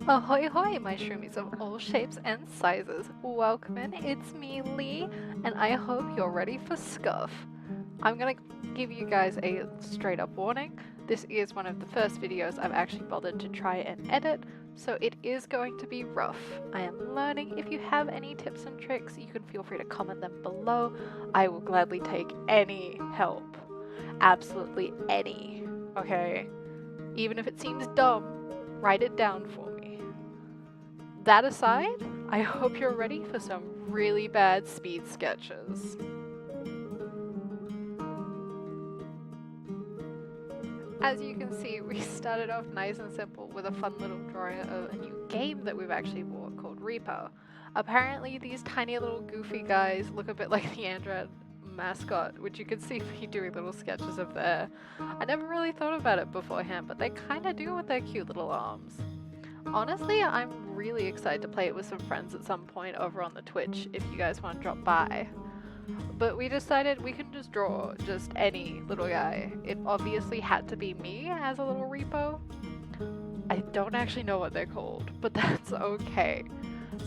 Ahoy hoy, my Shruumeis of all shapes and sizes. Welcome in, it's me, Lee, and I hope you're ready for scuff. I'm gonna give you guys a straight up warning. This is one of the first videos I've actually bothered to try and edit, so it is going to be rough. I am learning. If you have any tips and tricks, you can feel free to comment them below. I will gladly take any help. Absolutely any. Okay? Even if it seems dumb, write it down for me. That aside, I hope you're ready for some really bad speed sketches. As you can see, we started off nice and simple with a fun little drawing of a new game that we've actually bought called Repo. Apparently these tiny little goofy guys look a bit like the Android mascot, which you can see me doing little sketches of there. I never really thought about it beforehand, but they kinda do with their cute little arms. Honestly, I'm really excited to play it with some friends at some point over on the Twitch if you guys want to drop by. But we decided we can just draw just any little guy. It obviously had to be me as a little repo. I don't actually know what they're called, but that's okay.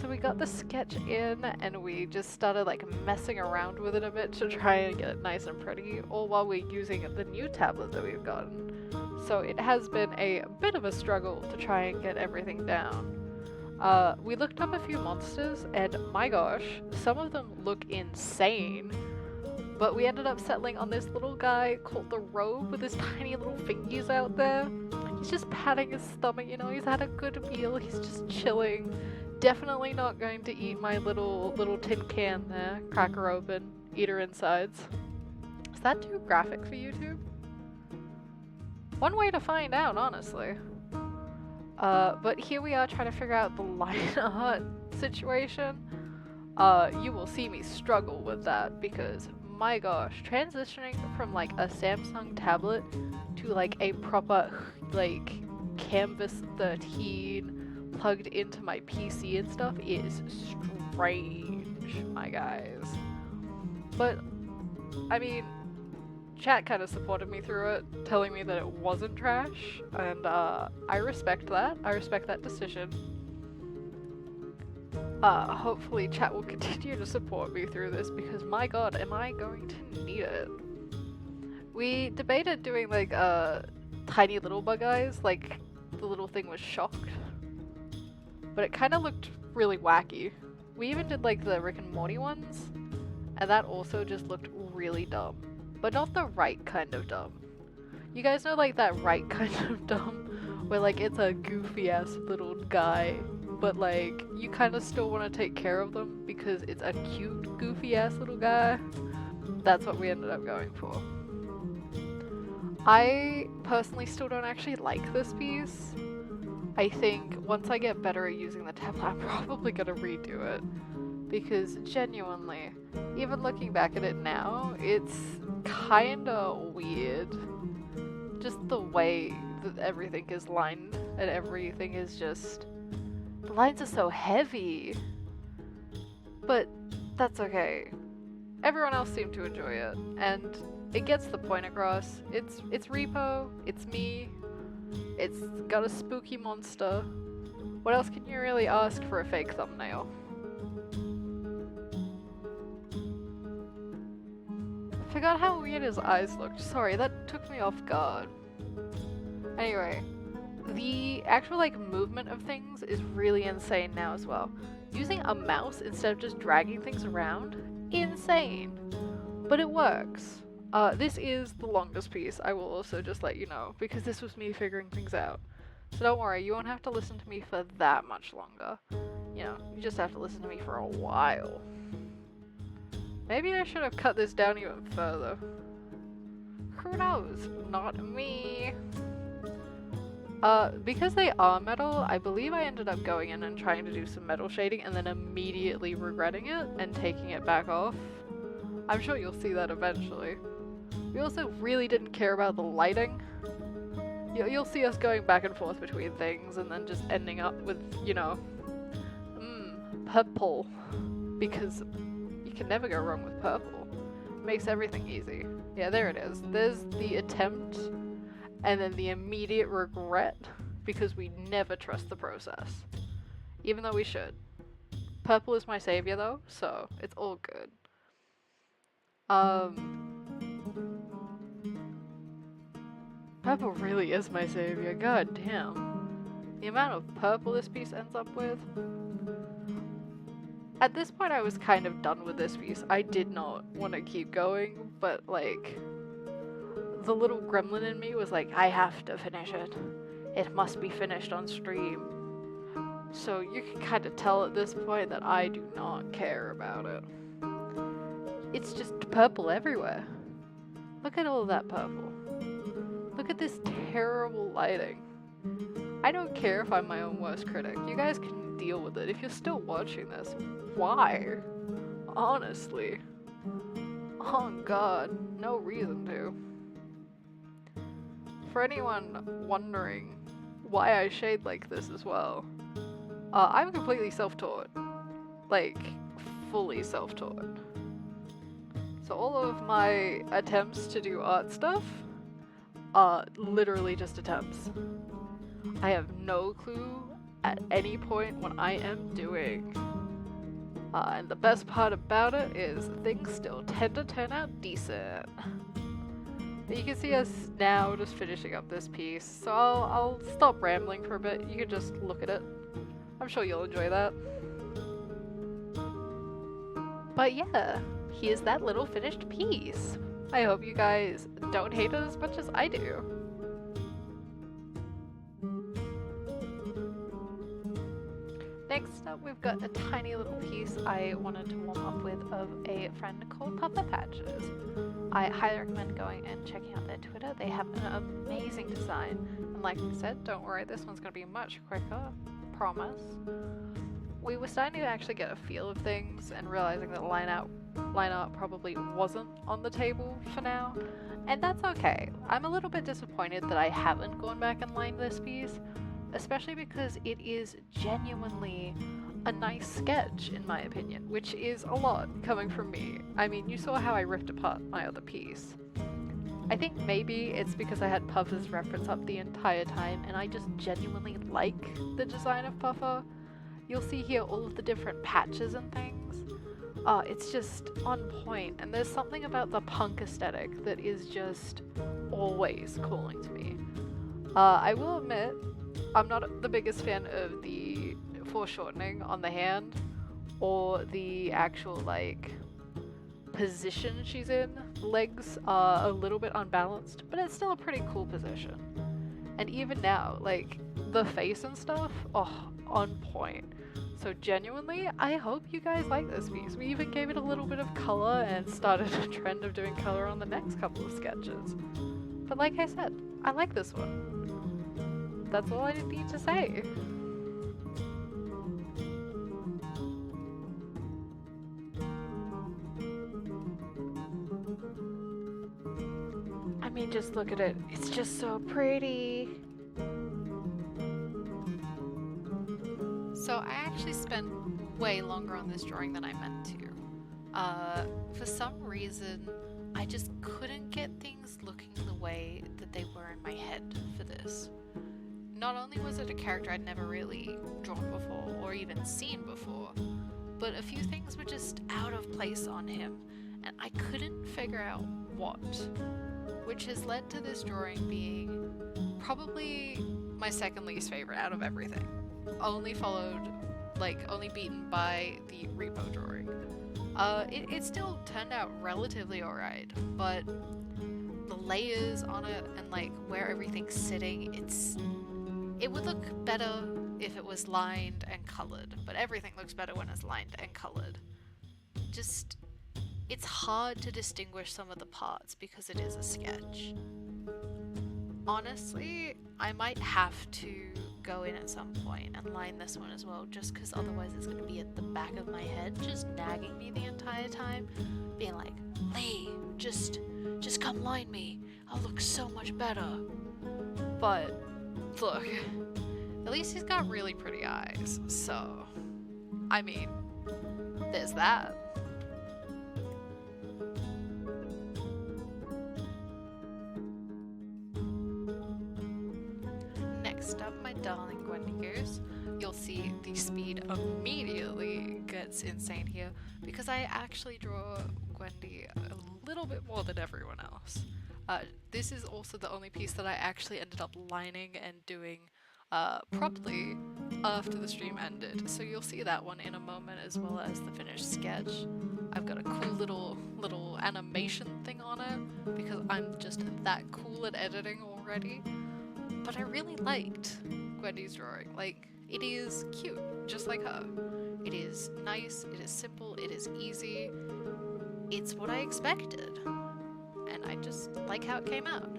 So we got the sketch in and we just started like messing around with it a bit to try and get it nice and pretty, all while we're using the new tablet that we've gotten. So it has been a bit of a struggle to try and get everything down. We looked up a few monsters and my gosh, some of them look insane. But we ended up settling on this little guy called the Robe with his tiny little fingies out there. He's just patting his stomach, you know, he's had a good meal, he's just chilling. Definitely not going to eat my little tin can there. Crack her open, eat her insides. Is that too graphic for YouTube? One way to find out, honestly. But here we are trying to figure out the line art situation. You will see me struggle with that because, my gosh, transitioning from like a Samsung tablet to like a proper like Canvas 13 plugged into my PC and stuff is strange, my guys. But, I mean, chat kind of supported me through it, telling me that it wasn't trash, and I respect that. I respect that decision. Hopefully chat will continue to support me through this because my god, am I going to need it. We debated doing like tiny little bug eyes, like the little thing was shocked. But it kind of looked really wacky. We even did like the Rick and Morty ones, and that also just looked really dumb. But not the right kind of dumb. You guys know like that right kind of dumb, where like it's a goofy ass little guy, but like you kind of still want to take care of them because it's a cute goofy ass little guy? That's what we ended up going for. I personally still don't actually like this piece. I think once I get better at using the tablet, I'm probably gonna redo it. Because genuinely, even looking back at it now, it's kinda weird. Just the way that everything is lined and everything is just... The lines are so heavy. But that's okay. Everyone else seemed to enjoy it, and it gets the point across. It's Repo, it's me, it's got a spooky monster. What else can you really ask for a fake thumbnail? I forgot how weird his eyes looked. Sorry, that took me off guard. Anyway, the actual like movement of things is really insane now as well. Using a mouse instead of just dragging things around, insane. But it works. This is the longest piece, I will also just let you know, because this was me figuring things out. So don't worry, you won't have to listen to me for that much longer. You know, you just have to listen to me for a while. Maybe I should have cut this down even further. Who knows? Not me. Because they are metal, I believe I ended up going in and trying to do some metal shading and then immediately regretting it and taking it back off. I'm sure you'll see that eventually. We also really didn't care about the lighting. You'll see us going back and forth between things and then just ending up with, you know, purple. Because you can never go wrong with purple. It makes everything easy. Yeah, there it is. There's the attempt and then the immediate regret. because we never trust the process. Even though we should. Purple is my savior though, so it's all good. Purple really is my savior, god damn. The amount of purple this piece ends up with. At this point I was kind of done with this piece. I did not want to keep going, but like, the little gremlin in me was like, I have to finish it. It must be finished on stream. So you can kind of tell at this point that I do not care about it. It's just purple everywhere. Look at all of that purple. Look at this terrible lighting. I don't care if I'm my own worst critic. You guys can deal with it. If you're still watching this, why? Honestly. Oh god, no reason to. For anyone wondering why I shade like this as well, I'm completely self-taught. Like, fully self-taught. So all of my attempts to do art stuff are literally just attempts. I have no clue at any point what I am doing. And the best part about it is things still tend to turn out decent. But you can see us now just finishing up this piece, so I'll stop rambling for a bit. You can just look at it. I'm sure you'll enjoy that. But yeah, here's that little finished piece. I hope you guys don't hate it as much as I do. Next up, we've got a tiny little piece I wanted to warm up with of a friend called Puffer Patches. I highly recommend going and checking out their Twitter. They have an amazing design. And like I said, don't worry, this one's going to be much quicker. Promise. We were starting to actually get a feel of things and realizing that line art probably wasn't on the table for now. And that's okay. I'm a little bit disappointed that I haven't gone back and lined this piece, especially because it is genuinely a nice sketch in my opinion, which is a lot coming from me. I mean, you saw how I ripped apart my other piece. I think maybe it's because I had Puffer's reference up the entire time and I just genuinely like the design of Puffer. You'll see here all of the different patches and things. It's just on point, and there's something about the punk aesthetic that is just always calling to me. I will admit, I'm not the biggest fan of the foreshortening on the hand or the actual like position she's in. Legs are a little bit unbalanced, but it's still a pretty cool position. And even now, like the face and stuff, oh, on point. So genuinely, I hope you guys like this piece. We even gave it a little bit of color and started a trend of doing color on the next couple of sketches. But like I said, I like this one. That's all I need to say. I mean, just look at it. It's just so pretty. So I actually spent way longer on this drawing than I meant to. For some reason, I just couldn't get things looking the way that they were in my head for this. Not only was it a character I'd never really drawn before or even seen before, but a few things were just out of place on him, and I couldn't figure out what, which has led to this drawing being probably my second least favorite out of everything. Only beaten by the repo drawing. It still turned out relatively alright, but the layers on it and like where everything's sitting, it would look better if it was lined and colored, but everything looks better when it's lined and colored. Just, it's hard to distinguish some of the parts because it is a sketch. Honestly, I might have to go in at some point and line this one as well, just because otherwise it's going to be at the back of my head, just nagging me the entire time, being like, Lee, just come line me, I'll look so much better. But, look, at least he's got really pretty eyes, so, I mean, there's that. Next up, my see the speed immediately gets insane here because I actually draw Gwendy a little bit more than everyone else. This is also the only piece that I actually ended up lining and doing properly after the stream ended, so you'll see that one in a moment, as well as the finished sketch. I've got a cool little animation thing on it because I'm just that cool at editing already. But I really liked Gwendy's drawing. Like, it is cute, just like her. It is nice, it is simple, it is easy. It's what I expected. And I just like how it came out.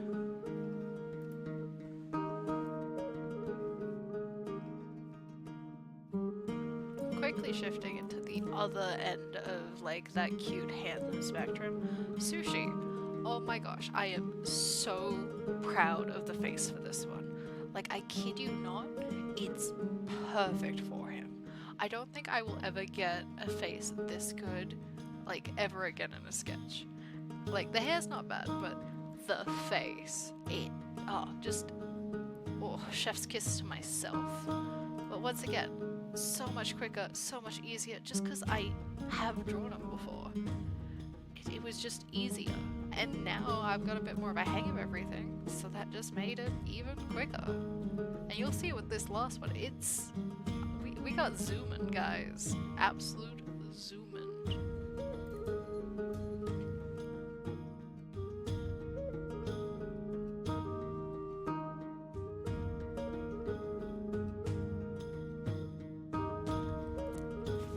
Quickly shifting into the other end of like that cute handsome spectrum, Sushi. Oh my gosh, I am so proud of the face for this one. Like, I kid you not, it's perfect for him. I don't think I will ever get a face this good, like, ever again in a sketch. Like, the hair's not bad, but the face, chef's kiss to myself. But once again, so much quicker, so much easier, just because I have drawn him before. It was just easier. And now I've got a bit more of a hang of everything, so that just made it even quicker. And you'll see with this last one, we got zoomin', guys. Absolute zoomin'.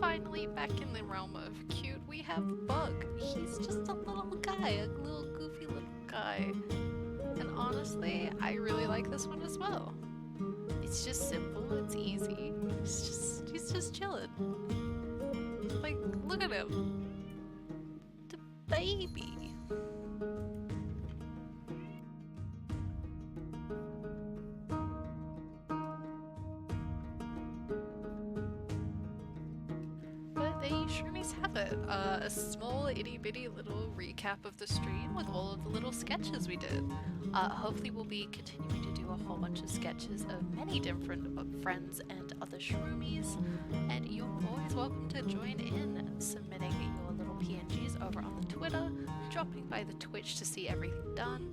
Finally, back in the realm of cute, we have Bug. He's just a little guy, a little goofy little guy. And honestly, I really like this one as well. It's just simple, it's easy. He's just chilling. Like, look at him. The baby. Shruumeis have it. A small itty bitty little recap of the stream with all of the little sketches we did. Hopefully we'll be continuing to do a whole bunch of sketches of many different friends and other Shruumeis, and you're always welcome to join in submitting your little PNGs over on the Twitter, dropping by the Twitch to see everything done,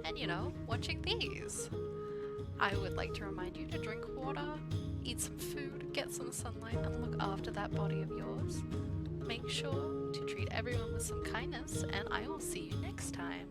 and watching these. I would like to remind you to drink water, eat some food, get some sunlight, and look after that body of yours. Make sure to treat everyone with some kindness, and I will see you next time.